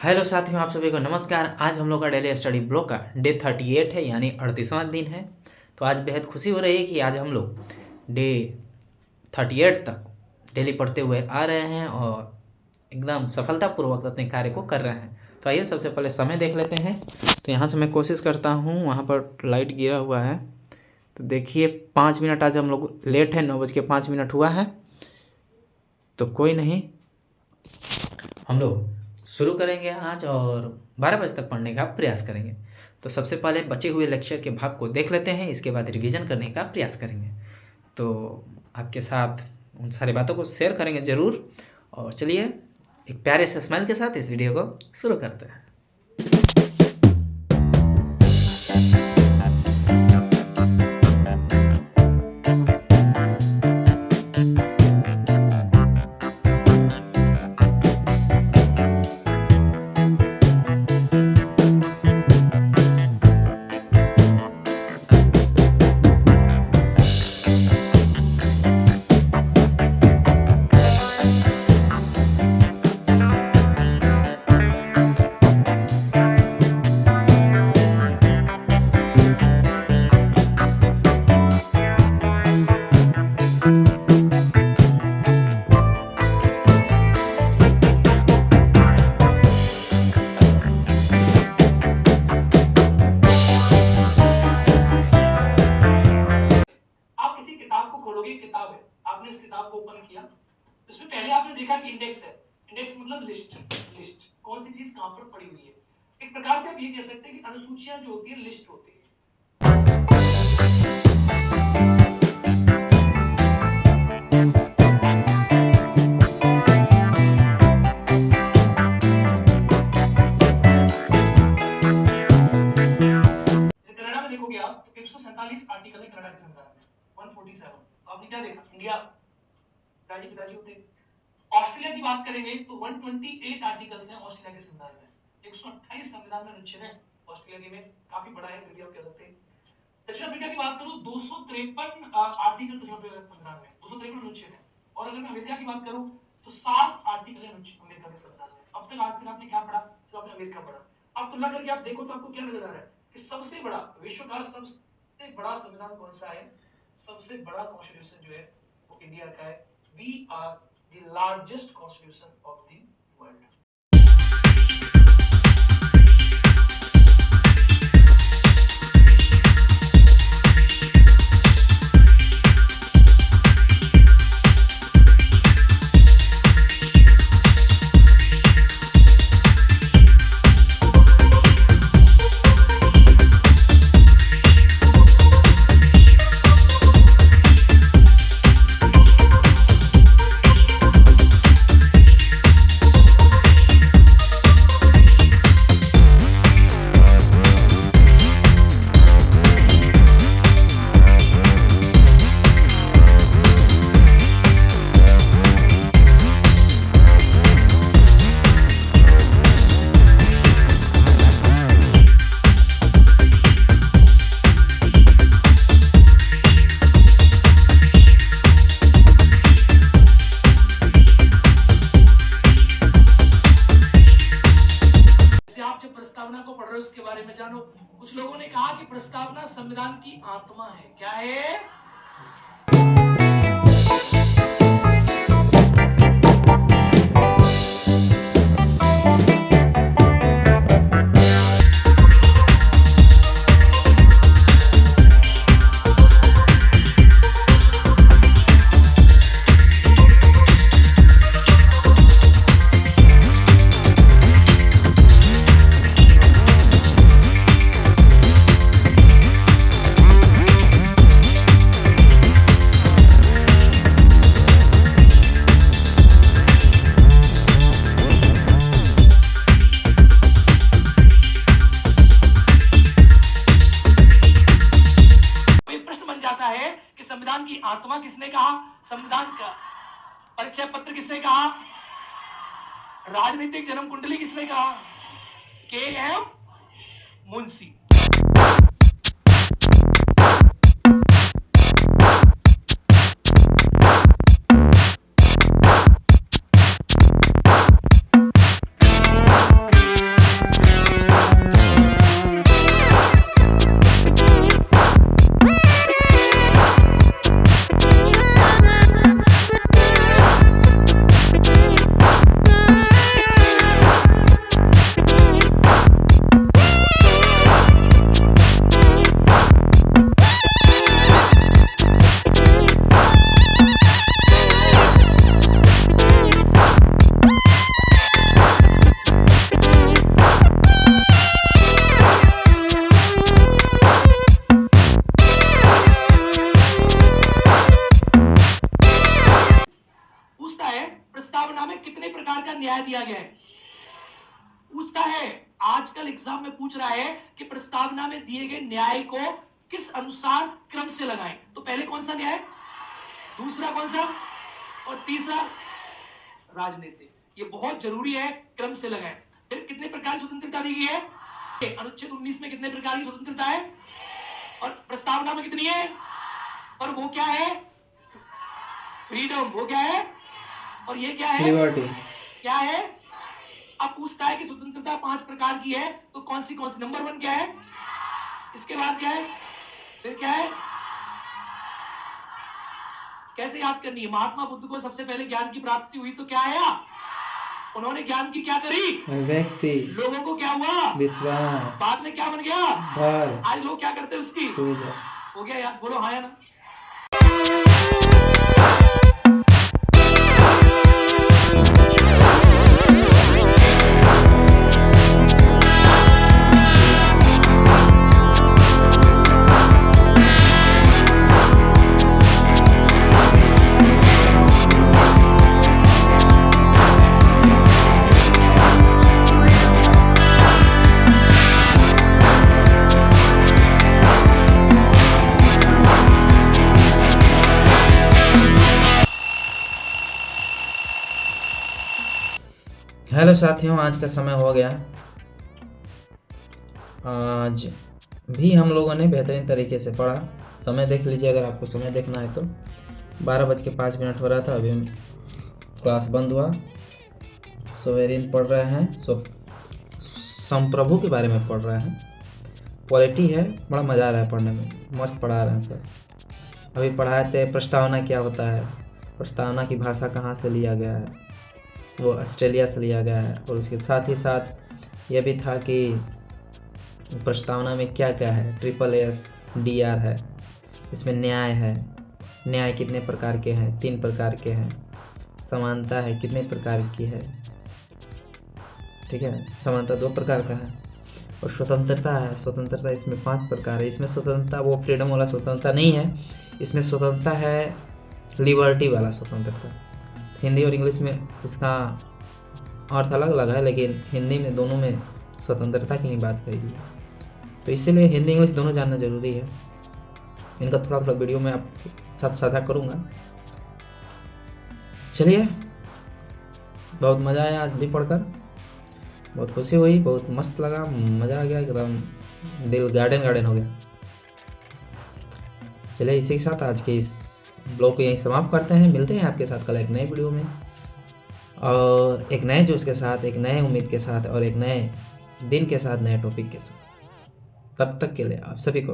Hello साथियों, आप सभी को नमस्कार। आज हम लोग का डेली स्टडी ब्लॉक का डे 38 है, यानी 38वां दिन है। तो आज बेहद खुशी हो रही है कि आज हम लोग डे 38 तक डेली पढ़ते हुए आ रहे हैं और एकदम सफलतापूर्वक अपने कार्य को कर रहे हैं। तो आइए सबसे पहले समय देख लेते हैं। तो यहाँ से मैं कोशिश करता हूँ, वहाँ पर लाइट गिरा हुआ है तो देखिए 5 मिनट आज हम लोग लेट है, 9:05 हुआ है। तो कोई नहीं, हम लोग शुरू करेंगे आज और 12 बजे तक पढ़ने का प्रयास करेंगे। तो सबसे पहले बचे हुए लेक्चर के भाग को देख लेते हैं, इसके बाद रिवीजन करने का प्रयास करेंगे। तो आपके साथ उन सारी बातों को शेयर करेंगे ज़रूर। और चलिए एक प्यारे से स्माइल के साथ इस वीडियो को शुरू करते हैं। किताब है, आपने इस किताब को ओपन किया, इसमें पहले आपने देखा कि इंडेक्स है। इंडेक्स मतलब लिस्ट कौन सी चीज कहां पर पड़ी हुई है। एक प्रकार से आप ये कह सकते हैं कि अनुसूचियां जो होती है लिस्ट होती है। कनाडा में देखोगे आप तो 147 आर्टिकल है कनाडा के संविधान में, 147। आपने क्या देखा, इंडिया राज्य पिताजी होते। ऑस्ट्रेलिया की बात करेंगे तो 128 आर्टिकल्स हैं ऑस्ट्रेलिया के संविधान में, 128 संविधान में अनुच्छेद हैं ऑस्ट्रेलिया के में, काफी बड़ा है, फिर भी आप कह सकते हैं। दक्षिण अफ्रीका की बात करूं 253 आर्टिकल दक्षिण अफ्रीका के संविधान में, 253 अनुच्छेद हैं। और अगर मैं अमेरिका की बात करूं तो 7 आर्टिकल हैं अमेरिका के संविधान में। अब तक आज तक आपने क्या पढ़ा, सिर्फ आपने अमेरिका पढ़ा। अब तुलना करके आप देखो तो आपको क्या नजर आ रहा है कि सबसे बड़ा विश्व का सबसे बड़ा संविधान कौन सा है। सबसे बड़ा कॉन्स्टिट्यूशन जो है वो इंडिया का है। We are the largest constitution of the world. प्रस्तावना को पढ़ रहे हो उसके बारे में जानो। कुछ लोगों ने कहा कि प्रस्तावना संविधान की आत्मा है। क्या है? संविधान की आत्मा किसने कहा? संविधान का परिचय पत्र किसने कहा? राजनीतिक जन्म कुंडली किसने कहा? के.एम. मुंशी। है, आजकल एग्जाम में पूछ रहा है कि प्रस्तावना में दिए गए न्याय को किस अनुसार क्रम से लगाएं। तो पहले कौन सा न्याय, दूसरा कौन सा, और तीसरा राजनीतिक। ये बहुत जरूरी है, क्रम से लगाएं। फिर कितने प्रकार की स्वतंत्रता दी गई है, अनुच्छेद 19 में कितने प्रकार की स्वतंत्रता है, और प्रस्तावना में कितनी है, और वो क्या है, फ्रीडम, वो क्या है, और ये क्या है, लिबर्टी। क्या है। अब पूछता है कि स्वतंत्रता 5 प्रकार की है, तो कौन सी, नंबर 1 क्या है, इसके बाद क्या है, फिर क्या है, कैसे याद करनी है। महात्मा बुद्ध को सबसे पहले ज्ञान की प्राप्ति हुई तो क्या आया, उन्होंने ज्ञान की क्या करी, व्यक्ति, लोगों को क्या हुआ, विश्वास, बाद में क्या बन गया, भर, आज लोग क्या करते हैं उसकी, पूजा। हो गया याद, बोलो हाँ या ना। हेलो साथियों, आज का समय हो गया। आज भी हम लोगों ने बेहतरीन तरीके से पढ़ा। समय देख लीजिए, अगर आपको समय देखना है तो 12:05 हो रहा था। अभी क्लास बंद हुआ। सोवेरिन पढ़ रहे हैं, संप्रभु के बारे में पढ़ रहे हैं। क्वालिटी है, बड़ा मज़ा आ रहा है पढ़ने में, मस्त पढ़ा रहे हैं सर। अभी पढ़ाए थे प्रस्तावना क्या होता है, प्रस्तावना की भाषा कहाँ से लिया गया है, वो ऑस्ट्रेलिया से लिया गया है। और उसके साथ ही साथ यह भी था कि प्रस्तावना में क्या क्या है, SSDR है, इसमें न्याय है, न्याय कितने प्रकार के हैं, 3 प्रकार के हैं। समानता है, कितने प्रकार की है, ठीक है, समानता 2 प्रकार का है। और स्वतंत्रता है, स्वतंत्रता इसमें 5 प्रकार है। इसमें स्वतंत्रता वो फ्रीडम वाला स्वतंत्रता नहीं है, इसमें स्वतंत्रता है लिबर्टी वाला स्वतंत्रता। हिंदी और इंग्लिश में इसका अर्थ अलग अलग है, लेकिन हिंदी में दोनों में स्वतंत्रता की ही बात कही है। तो इसीलिए हिंदी इंग्लिश दोनों जानना जरूरी है। इनका थोड़ा थोड़ा वीडियो में आप साथ साझा करूँगा। चलिए, बहुत मज़ा आया आज भी पढ़कर, बहुत खुशी हुई, बहुत मस्त लगा, मज़ा आ गया, एकदम दिल गार्डन हो गया। चलिए, इसी के साथ आज के इस ब्लॉग को यहीं समाप्त करते हैं। मिलते हैं आपके साथ कल एक नए वीडियो में, और एक नए जोश के साथ, एक नए उम्मीद के साथ, और एक नए दिन के साथ, नए टॉपिक के साथ। तब तक के लिए आप सभी को